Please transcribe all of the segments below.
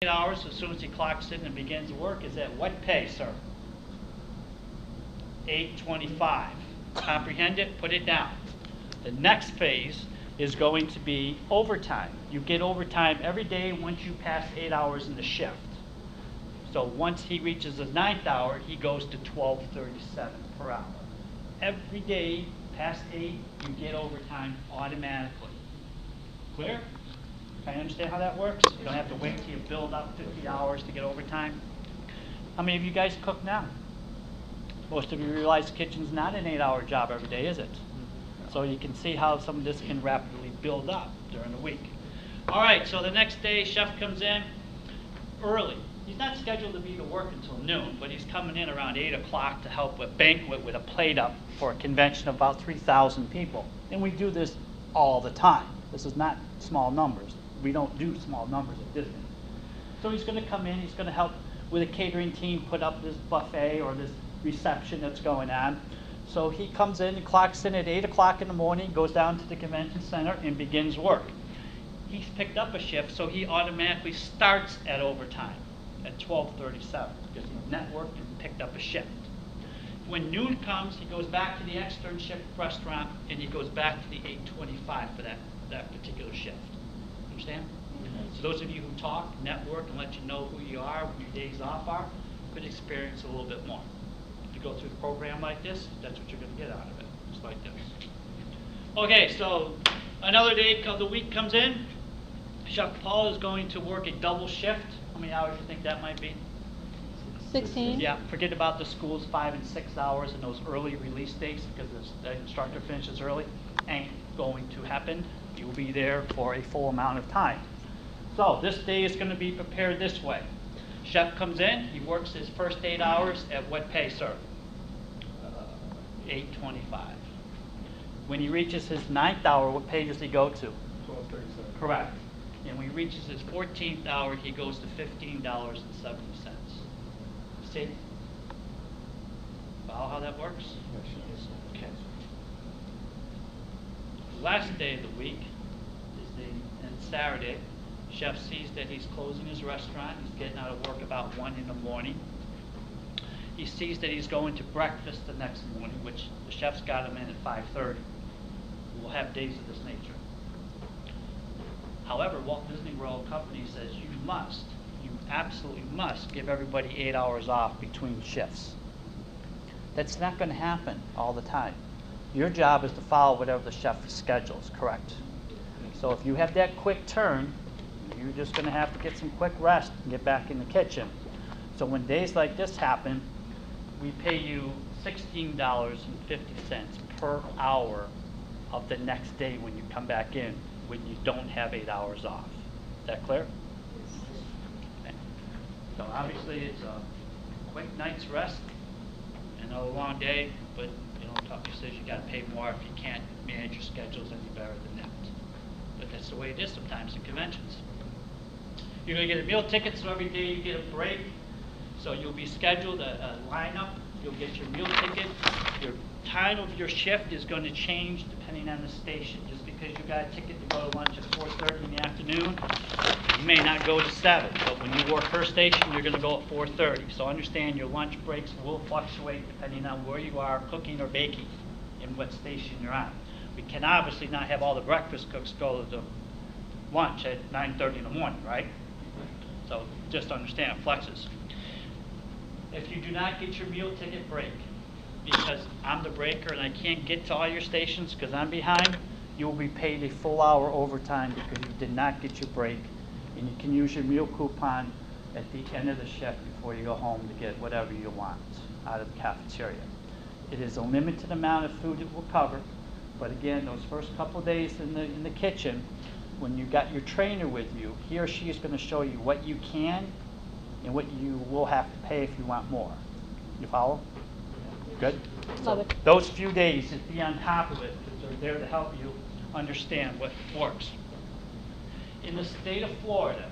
8 hours as soon as he clocks in and begins work is at what pay, sir? $8.25. Comprehend it? Put it down. The next phase is going to be overtime. You get overtime every day once you pass 8 hours in the shift. So once he reaches the 9th hour, he goes to $12.37 per hour. Every day past 8, you get overtime automatically. Clear? Can you understand how that works? You don't have to wait till you build up 50 hours to get overtime. How many of you guys cook now? Most of you realize the kitchen's not an 8-hour job every day, is it? So you can see how some of this can rapidly build up during the week. All right, so the next day, chef comes in early. He's not scheduled to be to work until noon, but he's coming in around 8 o'clock to help with banquet with a plate up for a convention of about 3,000 people. And we do this all the time. This is not small numbers. We don't do small numbers at Disney. So he's going to come in, he's going to help with a catering team put up this buffet or this reception that's going on. So he comes in and clocks in at 8 o'clock in the morning, goes down to the convention center and begins work. He's picked up a shift, so he automatically starts at overtime at 12:37 because he's networked and picked up a shift. When noon comes, he goes back to the extern shift restaurant and he goes back to the 8:25 for that particular shift. Understand? So those of you who talk, network, and let you know who you are, when your days off are, could experience a little bit more. If you go through the program like this, that's what you're going to get out of it, just like this. Okay, so another day of the week comes in. Chef Paul is going to work a double shift. How many hours do you think that might be? 16. Yeah, forget about the schools 5 and 6 hours and those early release dates because the instructor finishes early. Ain't going to happen. You'll be there for a full amount of time. So this day is going to be prepared this way. Chef comes in, he works his first 8 hours at what pay, sir? $8.25. When he reaches his 9th hour, what pay does he go to? $12.37. Correct. And when he reaches his 14th hour, he goes to $15.70. See? Follow how that works? Okay. The last day of the week is Saturday. Chef sees that he's closing his restaurant. He's getting out of work about 1 in the morning. He sees that he's going to breakfast the next morning, which the chef's got him in at 5:30. We'll have days of this nature. However, Walt Disney World Company says you absolutely must give everybody 8 hours off between shifts. That's not going to happen all the time. Your job is to follow whatever the chef schedules, correct? So if you have that quick turn, you're just going to have to get some quick rest and get back in the kitchen. So when days like this happen, we pay you $16.50 per hour of the next day when you come back in, when you don't have 8 hours off. Is that clear? Okay. So obviously it's a quick night's rest, another long day, but Tucker says you got to pay more if you can't manage your schedules any better than that. But that's the way it is sometimes in conventions. You're going to get a meal ticket, so every day you get a break. So you'll be scheduled a lineup. You'll get your meal ticket. Your time of your shift is going to change depending on the station. Just because you got a ticket to go to lunch at 4:30 in the afternoon, you may not go to 7. But when you work her station, you're going to go at 4:30. So understand your lunch breaks will fluctuate depending on where you are cooking or baking and what station you're on. We can obviously not have all the breakfast cooks go to lunch at 9:30 in the morning, right? So just understand it flexes. If you do not get your meal ticket break, because I'm the breaker and I can't get to all your stations because I'm behind, you will be paid a full hour overtime because you did not get your break. And you can use your meal coupon at the end of the shift before you go home to get whatever you want out of the cafeteria. It is a limited amount of food it will cover, but again, those first couple of days in the kitchen, when you got your trainer with you, he or she is going to show you what you can and what you will have to pay if you want more. You follow? Good? Love it. Those few days, just be on top of it because they're there to help you understand what works. In the state of Florida,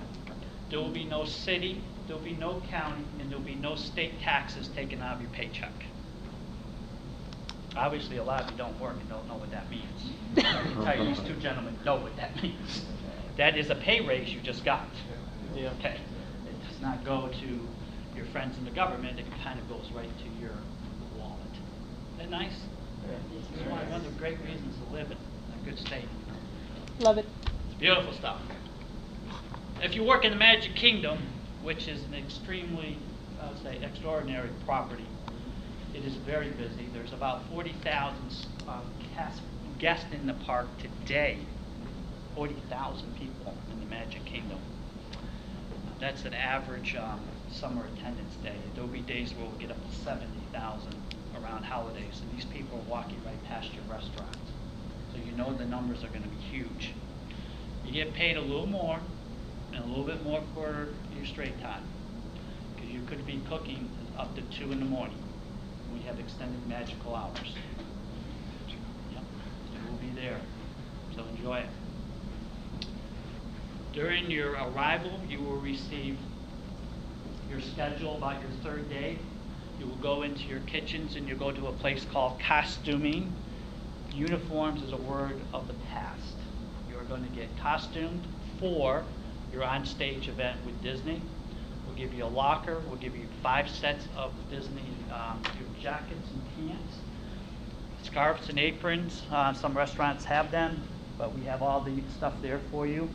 there will be no city, there will be no county, and there will be no state taxes taken out of your paycheck. Obviously, a lot of you don't work and don't know what that means. I can tell you these two gentlemen know what that means. That is a pay raise you just got. Okay. go to your friends in the government, it kind of goes right to your wallet. Isn't that nice? It's one of the great reasons to live in a good state. Love it. It's beautiful stuff. If you work in the Magic Kingdom, which is an extremely, I would say, extraordinary property, it is very busy. There's about 40,000 guests in the park today. 40,000 people in the Magic Kingdom. That's an average summer attendance day. There'll be days where we'll get up to 70,000 around holidays, and these people are walking right past your restaurants. So you know the numbers are going to be huge. You get paid a little more and a little bit more for your straight time, because you could be cooking up to 2 in the morning. We have extended magical hours. Yep. So we'll be there. So enjoy it. During your arrival, you will receive your schedule about your third day. You will go into your kitchens and you'll go to a place called costuming. Uniforms is a word of the past. You are going to get costumed for your on-stage event with Disney. We'll give you a locker. We'll give you 5 sets of Disney your jackets and pants, scarves and aprons. Some restaurants have them, but we have all the stuff there for you.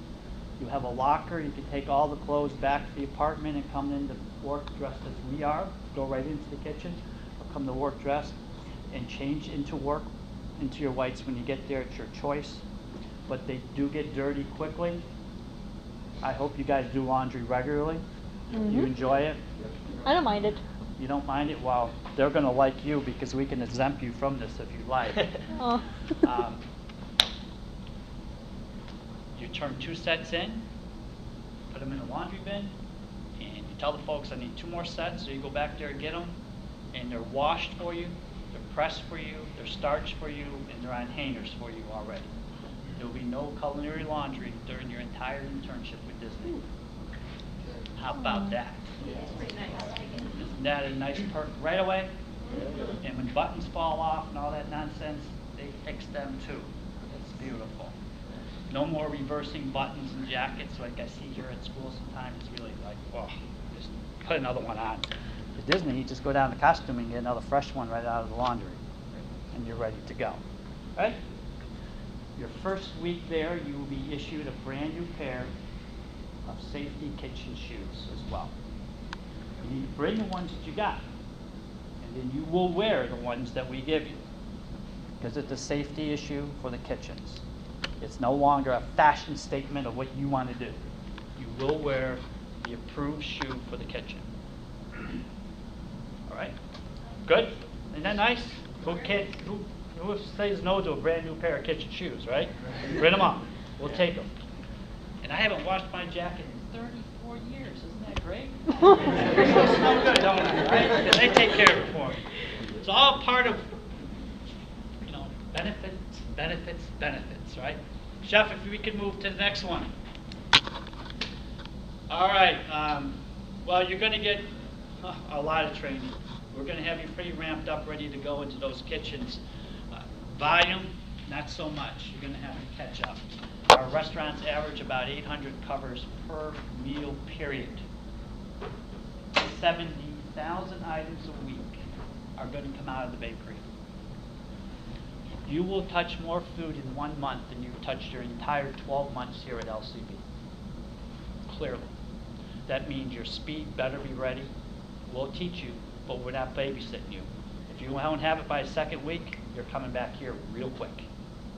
You have a locker. You can take all the clothes back to the apartment and come into work dressed as we are. Go right into the kitchen, or come to work dressed and change into work, into your whites when you get there. It's your choice, but they do get dirty quickly. I hope you guys do laundry regularly. Mm-hmm. You enjoy it? I don't mind it. You don't mind it? Well, they're going to like you because we can exempt you from this if you like. Oh. You turn 2 sets in, put them in a laundry bin, and you tell the folks I need 2 more sets, so you go back there and get them, and they're washed for you, they're pressed for you, they're starched for you, and they're on hangers for you already. There will be no culinary laundry during your entire internship with Disney. How about that? Isn't that a nice perk right away? And when buttons fall off and all that nonsense, they fix them too. It's beautiful. No more reversing buttons and jackets like I see here at school sometimes. It's really like, oh, just put another one on. At Disney, you just go down to costuming and get another fresh one right out of the laundry, and you're ready to go. Right? Your first week there, you will be issued a brand new pair of safety kitchen shoes as well. You need to bring the ones that you got, and then you will wear the ones that we give you, because it's a safety issue for the kitchens. It's no longer a fashion statement of what you want to do. You will wear the approved shoe for the kitchen. All right? Good? Isn't that nice? Who says no to a brand new pair of kitchen shoes, right? Bring them on. We'll take them. And I haven't washed my jacket in 34 years. Isn't that great? They smell good, don't they? Right? And they take care of it for me. It's all part of, benefits, right? Chef, if we could move to the next one. All right. Well, you're going to get a lot of training. We're going to have you pretty ramped up, ready to go into those kitchens. Volume, not so much. You're going to have to catch up. Our restaurants average about 800 covers per meal period. 70,000 items a week are going to come out of the bakery. You will touch more food in 1 month than you've touched your entire 12 months here at LCB. Clearly. That means your speed better be ready. We'll teach you, but we're not babysitting you. If you don't have it by the 2nd week, you're coming back here real quick,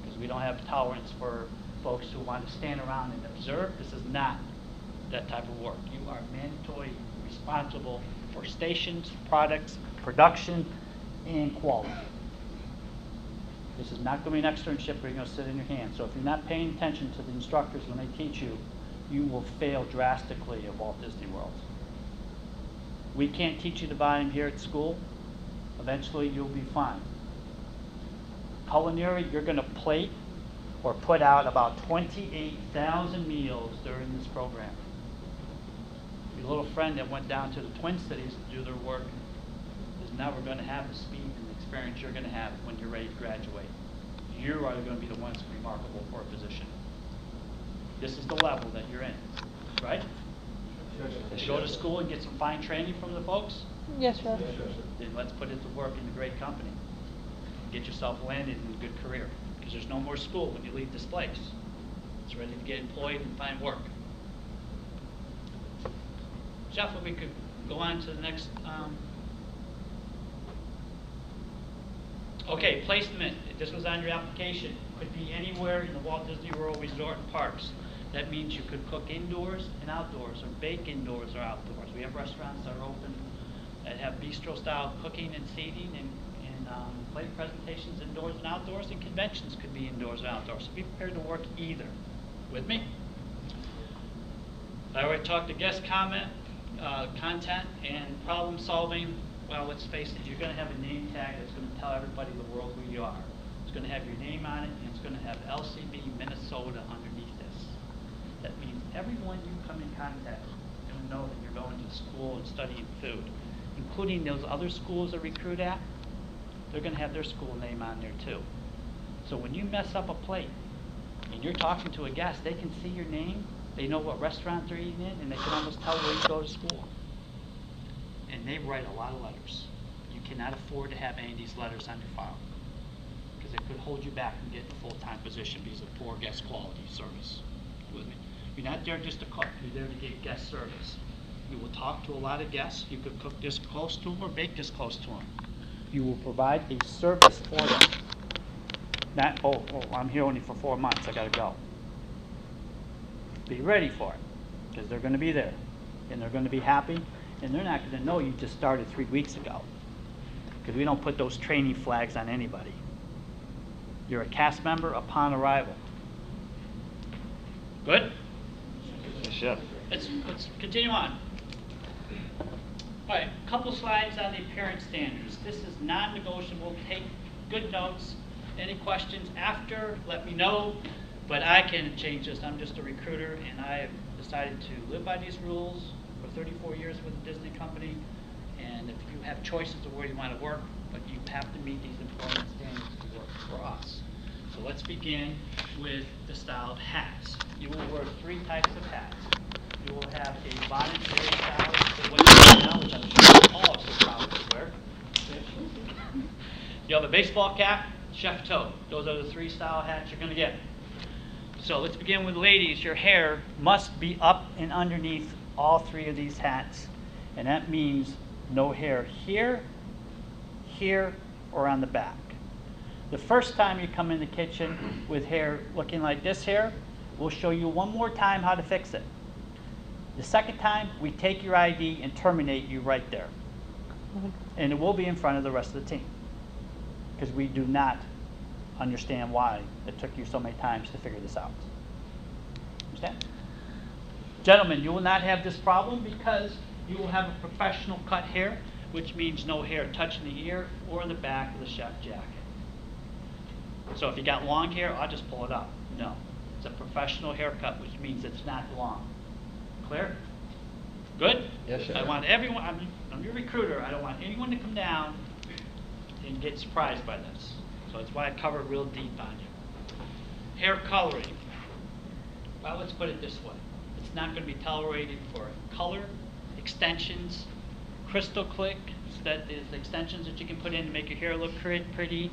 because we don't have tolerance for folks who want to stand around and observe. This is not that type of work. You are mandatory responsible for stations, products, production, and quality. This is not going to be an externship where you're going to sit in your hands. So if you're not paying attention to the instructors when they teach you, you will fail drastically at Walt Disney World. We can't teach you the volume here at school. Eventually you'll be fine. Culinary, you're going to plate or put out about 28,000 meals during this program. Your little friend that went down to the Twin Cities to do their work is never going to have the speed and the experience you're going to have when you're ready to graduate. You are going to be the ones remarkable for a position. This is the level that you're in, right? To go to school and get some fine training from the folks? Yes, Chef. Then let's put it to work in a great company. Get yourself landed in a good career. Because there's no more school when you leave this place. It's ready to get employed and find work. Jeff, if we could go on to the next. Okay, placement. This was on your application. Could be anywhere in the Walt Disney World Resort and Parks. That means you could cook indoors and outdoors, or bake indoors or outdoors. We have restaurants that are open that have bistro-style cooking and seating and plate presentations indoors and outdoors, and conventions could be indoors and outdoors. So be prepared to work either. With me? I already talked to guest comment, content, and problem solving. Well, let's face it, you're going to have a name tag that's going to tell everybody in the world who you are. It's going to have your name on it, and it's going to have LCB Minnesota underneath this. That means everyone you come in contact with is going to know that you're going to school and studying food, including those other schools that recruit at. They're going to have their school name on there too. So when you mess up a plate and you're talking to a guest, they can see your name, they know what restaurant they're eating in, and they can almost tell where you go to school. And they write a lot of letters. You cannot afford to have any of these letters on your file, because it could hold you back from getting a full-time position because of poor guest quality service. With me? You're not there just to cook, you're there to get guest service. You will talk to a lot of guests. You could cook this close to them or bake this close to them. You will provide a service for them. Not, oh, I'm here only for 4 months, I gotta go. Be ready for it, because they're gonna be there, and they're gonna be happy, and they're not gonna know you just started 3 weeks ago, because we don't put those training flags on anybody. You're a cast member upon arrival. Good? Yes, Chef. Let's continue on. All right, a couple slides on the appearance standards. This is non-negotiable. Take good notes. Any questions after, let me know. But I can change this. I'm just a recruiter, and I have decided to live by these rules for 34 years with the Disney company. And if you have choices of where you want to work, but you have to meet these employment standards to work for us. So let's begin with the style of hats. You will wear 3 types of hats. You will have a voluntary style, so what you wear now, which I'm sure all of us will probably wear. You have a baseball cap, chef toe. Those are the 3 style hats you're going to get. So let's begin with ladies. Your hair must be up and underneath all 3 of these hats. And that means no hair here, here, or on the back. The first time you come in the kitchen with hair looking like this here, we'll show you one more time how to fix it. The second time, we take your ID and terminate you right there. And it will be in front of the rest of the team, because we do not understand why it took you so many times to figure this out. Understand? Gentlemen, you will not have this problem because you will have a professional cut hair, which means no hair touching the ear or the back of the chef jacket. So if you got long hair, I'll just pull it up. No, it's a professional haircut, which means it's not long. Clear? Good? Yes, sir. I want everyone, I'm your recruiter, I don't want anyone to come down and get surprised by this. So that's why I cover it real deep on you. Hair coloring. Well, let's put it this way. It's not going to be tolerated for color, extensions, crystal click, that is extensions that you can put in to make your hair look pretty,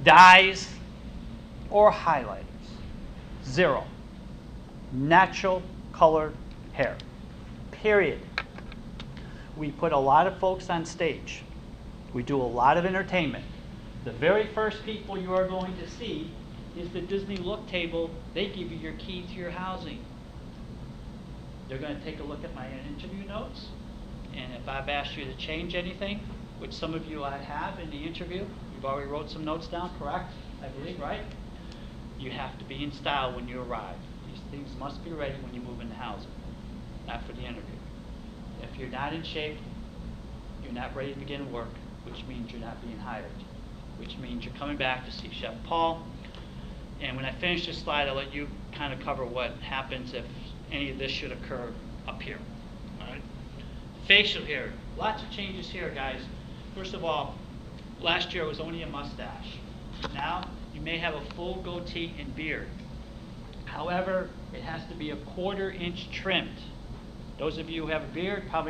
dyes, or highlighters. 0. Natural colored hair. Period. We put a lot of folks on stage. We do a lot of entertainment. The very first people you are going to see is the Disney Look table. They give you your key to your housing. They're going to take a look at my interview notes, and if I've asked you to change anything, which some of you I have in the interview, you've already wrote some notes down, correct? I believe, right? You have to be in style when you arrive. These things must be ready when you move into housing, not for the interview. If you're not in shape, you're not ready to begin work, which means you're not being hired, which means you're coming back to see Chef Paul. And when I finish this slide, I'll let you kind of cover what happens if any of this should occur up here. All right? Facial hair. Lots of changes here, guys. First of all, last year it was only a mustache. Now you may have a full goatee and beard. However, it has to be a 1/4 inch trimmed. Those of you who have a beard probably